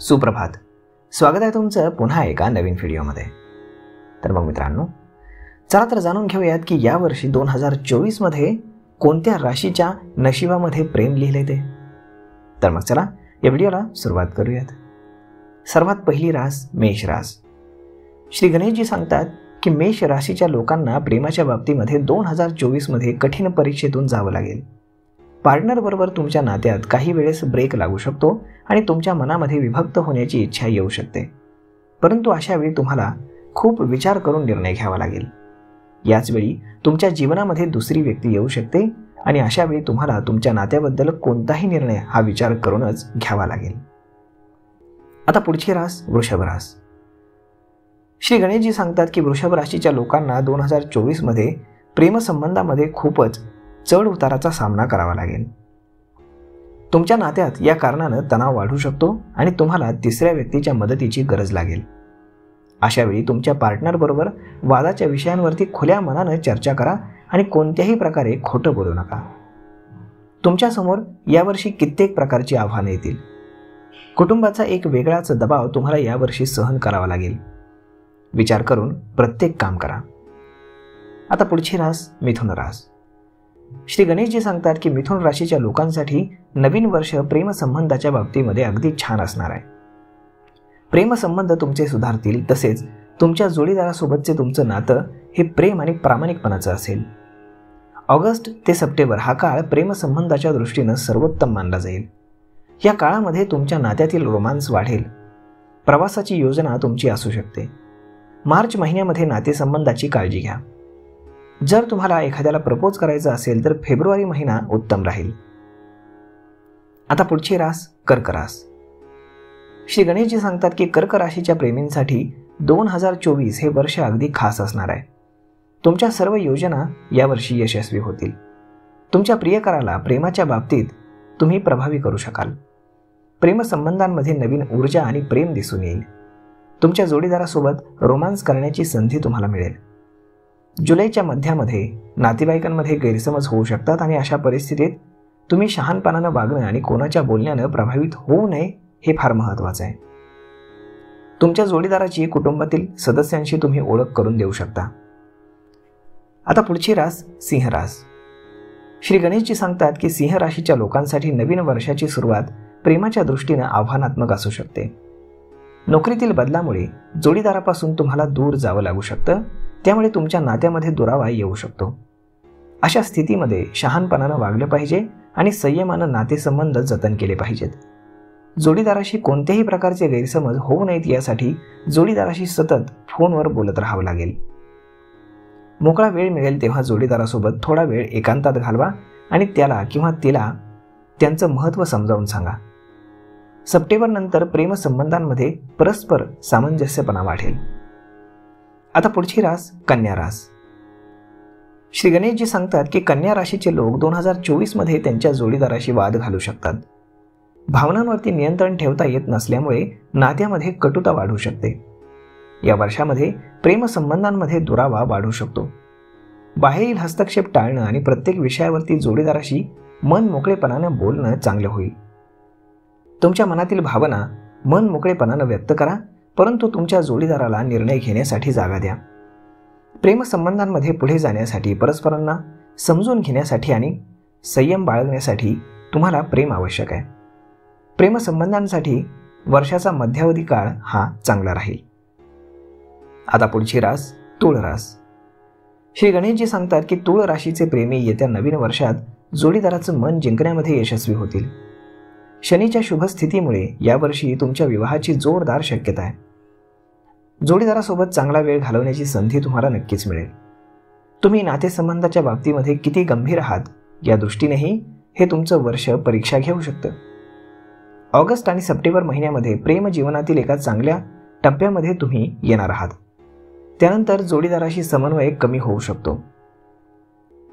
सुप्रभात. स्वागत आहे तुमचं पुन्हा एका नवीन व्हिडिओमध्ये. तर मग मित्रांनो, चला तर जाणून घेऊयात की यावर्षी 2024 मध्ये कोणत्या राशीच्या नशिबामध्ये प्रेम लिहिले ते. तर मग चला या व्हिडिओला सुरुवात करूयात. सर्वात पहिली रास मेष रास. श्री गणेशजी सांगतात की मेष राशीच्या लोकांना प्रेमाच्या बाबतीमध्ये 2024 मध्ये कठीण परीक्षेतून जावं लागेल. पार्टनर बरोबर तुमच्या नात्यात काही वेळेस ब्रेक लागू शकतो आणि तुमच्या मनामध्ये विभक्त होण्याची इच्छा येऊ शकते. परंतु अशा वेळी तुम्हाला खूप विचार करून निर्णय घ्यावा लागेल. याच वेळी तुमच्या जीवनामध्ये दुसरी व्यक्ती येऊ शकते आणि अशा वेळी तुम्हाला तुमच्या नात्याबद्दल कोणताही निर्णय हा विचार करूनच घ्यावा लागेल. आता पुढची रास वृषभ रास. श्री गणेशजी सांगतात की वृषभ राशीच्या लोकांना 2024 मध्ये प्रेमसंबंधामध्ये खूपच चढ उताराचा सामना करावा लागेल. तुमच्या नात्यात या कारणानं तणाव वाढू शकतो आणि तुम्हाला तिसऱ्या व्यक्तीच्या मदतीची गरज लागेल. अशा वेळी तुमच्या पार्टनर बरोबर वादाच्या विषयांवरती खुल्या मनानं चर्चा करा आणि कोणत्याही प्रकारे खोटं बोलू नका. तुमच्यासमोर यावर्षी कित्येक प्रकारची आव्हाने येतील. कुटुंबाचा एक वेगळाच दबाव तुम्हाला यावर्षी सहन करावा लागेल. विचार करून प्रत्येक काम करा. आता पुढची रास मिथुन रास. श्री गणेशजी सांगतात की मिथुन राशीच्या लोकांसाठी नवीन वर्ष प्रेमसंबंधाच्या बाबतीमध्ये अगदी छान असणार आहे. प्रेमसंबंध तुमचे सुधारतील, तसेच तुमच्या जोडीदारासोबतचे तुमचं नातं हे प्रेम आणि प्रामाणिकपणाचं असेल. ऑगस्ट ते सप्टेंबर हा काळ प्रेमसंबंधाच्या दृष्टीनं सर्वोत्तम मानला जाईल. या काळामध्ये तुमच्या नात्यातील रोमांस वाढेल. प्रवासाची योजना तुमची असू शकते. मार्च महिन्यामध्ये नातेसंबंधाची काळजी घ्या. जर तुम्हाला एखाद्याला प्रपोज करायचं असेल तर फेब्रुवारी महिना उत्तम राहील. आता पुढची रास कर्क रास. श्री गणेशजी सांगतात की कर्क राशीच्या प्रेमींसाठी 2024 हे वर्ष अगदी खास असणार आहे. तुमच्या सर्व योजना यावर्षी यशस्वी होतील. तुमच्या प्रियकराला प्रेमाच्या बाबतीत तुम्ही प्रभावी करू शकाल. प्रेमसंबंधांमध्ये नवीन ऊर्जा आणि प्रेम दिसून येईल. तुमच्या जोडीदारासोबत रोमांस करण्याची संधी तुम्हाला मिळेल. जुलैच्या मध्यामध्ये नातेवाईकांमध्ये गैरसमज होऊ शकतात आणि अशा परिस्थितीत तुम्ही शहाणपणानं वागणं आणि कोणाच्या बोलण्यानं प्रभावित होऊ नये हे फार महत्त्वाचं आहे. तुमच्या जोडीदाराची कुटुंबातील सदस्यांशी तुम्ही ओळख करून देऊ शकता. आता पुढची रास सिंह रास. श्री गणेशजी सांगतात की सिंह राशीच्या लोकांसाठी नवीन वर्षाची सुरुवात प्रेमाच्या दृष्टीनं आव्हानात्मक असू शकते. नोकरीतील बदलामुळे जोडीदारापासून तुम्हाला दूर जावं लागू शकतं. त्यामुळे तुमच्या नात्यामध्ये दुरावा येऊ शकतो. अशा स्थितीमध्ये शहाणपणानं वागलं पाहिजे आणि संयमानं नातेसंबंध जतन केले पाहिजेत. जोडीदाराशी कोणत्याही प्रकारचे गैरसमज होऊ नयेत यासाठी जोडीदाराशी सतत फोनवर बोलत राहावं लागेल. मोकळा वेळ मिळेल तेव्हा जोडीदारासोबत थोडा वेळ एकांतात घालवा आणि त्याला किंवा तिला त्यांचं महत्त्व समजावून सांगा. सप्टेंबर नंतर प्रेमसंबंधांमध्ये परस्पर सामंजस्यपणा वाढेल. आता पुढची रास कन्या रास. श्री गणेशजी सांगतात की कन्या राशीचे लोक 2024 मध्ये त्यांच्या जोडीदाराशी वाद घालू शकतात. भावनांवरती नियंत्रण ठेवता येत नसल्यामुळे नात्यामध्ये कटुता वाढू शकते. या वर्षामध्ये प्रेमसंबंधांमध्ये दुरावा वाढू शकतो. बाहेरील हस्तक्षेप टाळणं आणि प्रत्येक विषयावरती जोडीदाराशी मन मोकळेपणानं बोलणं चांगलं होईल. तुमच्या मनातील भावना मन मोकळेपणानं व्यक्त करा, परंतु तुमच्या जोडीदाराला निर्णय घेण्यासाठी जागा द्या. प्रेमसंबंधांमध्ये पुढे जाण्यासाठी, परस्परांना समजून घेण्यासाठी आणि संयम बाळगण्यासाठी तुम्हाला प्रेम आवश्यक आहे. प्रेमसंबंधांसाठी वर्षाचा मध्यावधी काळ हा चांगला राहील. आता पुढची रास तुळ रास. श्री गणेशजी सांगतात की तुळ राशीचे प्रेमी येत्या नवीन वर्षात जोडीदाराचं मन जिंकण्यामध्ये यशस्वी होतील. शनीच्या शुभ स्थितीमुळे यावर्षी तुमच्या विवाहाची जोरदार शक्यता आहे. जोडीदारासोबत चांगला वेळ घालवण्याची संधी तुम्हाला नक्कीच मिळेल. तुम्ही नातेसंबंधाच्या बाबतीमध्ये किती गंभीर आहात या दृष्टीनेही हे तुमचं वर्ष परीक्षा घेऊ शकतं. ऑगस्ट आणि सप्टेंबर महिन्यामध्ये प्रेम जीवनातील एका चांगल्या टप्प्यामध्ये तुम्ही येणार आहात. त्यानंतर जोडीदाराशी समन्वय कमी होऊ शकतो.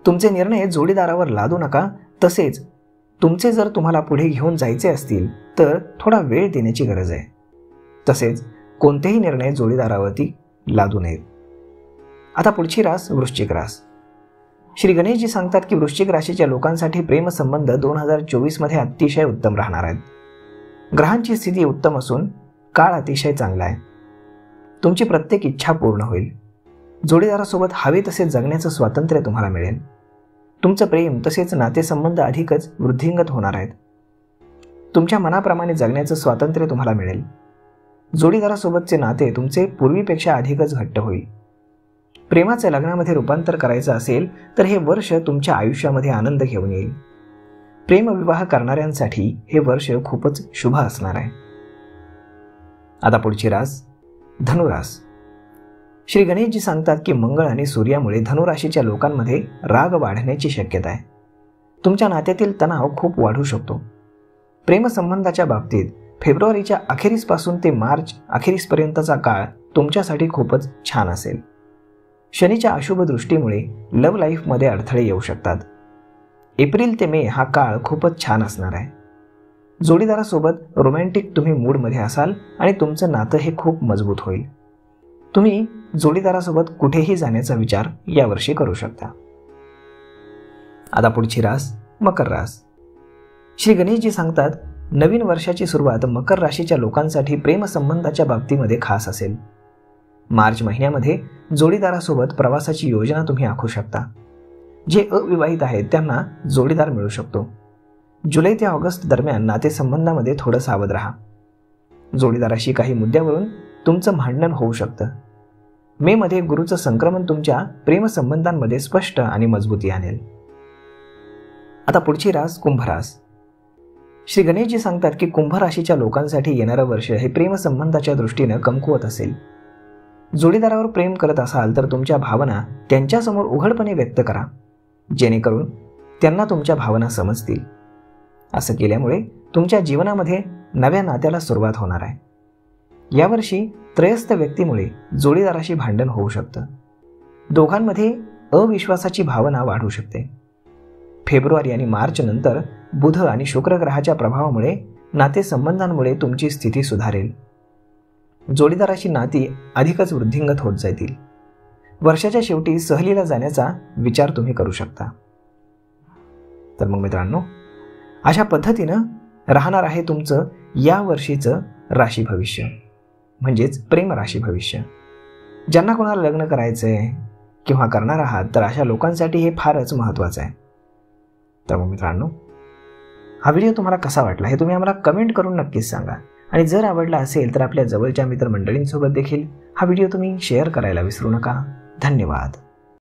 तुमचे निर्णय जोडीदारावर लादू नका. तसेच तुमचे जर तुम्हाला पुढे घेऊन जायचे असतील तर थोडा वेळ देण्याची गरज आहे. तसेच कोणतेही निर्णय जोडीदारावरती लादू नयेत. आता पुढची रास वृश्चिक रास. श्री गणेशजी सांगतात की वृश्चिक राशीच्या लोकांसाठी प्रेमसंबंध 2024 मध्ये अतिशय उत्तम राहणार आहेत. ग्रहांची स्थिती उत्तम असून काळ अतिशय चांगला आहे. तुमची प्रत्येक इच्छा पूर्ण होईल. जोडीदारासोबत हवे तसे जगण्याचं स्वातंत्र्य तुम्हाला मिळेल. तुमचं प्रेम तसेच नातेसंबंध अधिकच वृद्धिंगत होणार आहेत. तुमच्या मनाप्रमाणे जगण्याचं स्वातंत्र्य तुम्हाला मिळेल. जोडीदारासोबतचे नाते तुमचे पूर्वीपेक्षा अधिकच घट्ट होईल. प्रेमाचं लग्नामध्ये रूपांतर करायचं असेल तर हे वर्ष तुमच्या आयुष्यामध्ये आनंद घेऊन येईल. प्रेमविवाह करणाऱ्यांसाठी हे वर्ष खूपच शुभ असणार आहे. आता पुढची रास धनुरास. श्री गणेशजी सांगतात की मंगळ आणि सूर्यामुळे धनुराशीच्या लोकांमध्ये राग वाढण्याची शक्यता आहे. तुमच्या नात्यातील तणाव खूप वाढू शकतो. प्रेमसंबंधाच्या बाबतीत फेब्रुवारीच्या अखेरीसपासून ते मार्च अखेरीसपर्यंतचा काळ तुमच्यासाठी खूपच छान असेल. शनीच्या अशुभ दृष्टीमुळे लव्ह लाईफमध्ये अडथळे येऊ शकतात. एप्रिल ते मे हा काळ खूपच छान असणार आहे. जोडीदारासोबत रोमॅन्टिक तुम्ही मूडमध्ये असाल आणि तुमचं नातं हे खूप मजबूत होईल. तुम्ही जोडीदारासोबत कुठेही जाण्याचा विचार यावर्षी करू शकता. आता पुढची रास मकर रास. श्री गणेशजी सांगतात नवीन वर्षाची सुरुवात मकर राशीच्या लोकांसाठी प्रेमसंबंधाच्या बाबतीमध्ये खास असेल. मार्च महिन्यामध्ये जोडीदारासोबत प्रवासाची योजना तुम्ही आखू शकता. जे अविवाहित आहेत त्यांना जोडीदार मिळू शकतो. जुलै ते ऑगस्ट दरम्यान नातेसंबंधामध्ये थोडं सावध राहा. जोडीदाराशी काही मुद्द्यावरून तुमचं भांडण होऊ शकतं. मे मध्ये गुरुचं संक्रमण तुमच्या प्रेमसंबंधांमध्ये स्पष्ट आणि मजबूती आणेल. आता पुढची रास कुंभ रास. श्री गणेशजी सांगतात की कुंभ राशीच्या लोकांसाठी येणारं वर्ष हे प्रेमसंबंधाच्या दृष्टीनं कमकुवत असेल. जोडीदारावर प्रेम करत असाल तर तुमच्या भावना त्यांच्यासमोर उघडपणे व्यक्त करा, जेणेकरून त्यांना तुमच्या भावना समजतील. असं केल्यामुळे तुमच्या जीवनामध्ये नव्या नात्याला सुरुवात होणार आहे. यावर्षी त्रयस्थ व्यक्तीमुळे जोडीदाराशी भांडण होऊ शकतं. दोघांमध्ये अविश्वासाची भावना वाढू शकते. फेब्रुवारी आणि मार्च नंतर बुध आणि शुक्र ग्रहाच्या प्रभावामुळे नातेसंबंधांमुळे तुमची स्थिती सुधारेल. जोडीदाराची नाती अधिकच वृद्धिंगत होत जातील. वर्षाच्या शेवटी सहलीला जाण्याचा विचार तुम्ही करू शकता. तर मग मित्रांनो, अशा पद्धतीनं राहणार आहे तुमचं या वर्षीचं राशी भविष्य, म्हणजेच प्रेम राशी भविष्य. ज्यांना कोणाला लग्न करायचं आहे किंवा करणार आहात तर अशा लोकांसाठी हे फारच महत्त्वाचं आहे. तर मग मित्रांनो, हा व्हिडिओ तुम्हाला कसा वाटला हे तुम्ही आम्हाला कमेंट करून नक्कीच सांगा. आणि जर आवडला असेल तर आपल्या जवळच्या मित्रमंडळींसोबत देखील हा व्हिडिओ तुम्ही शेअर करायला विसरू नका. धन्यवाद.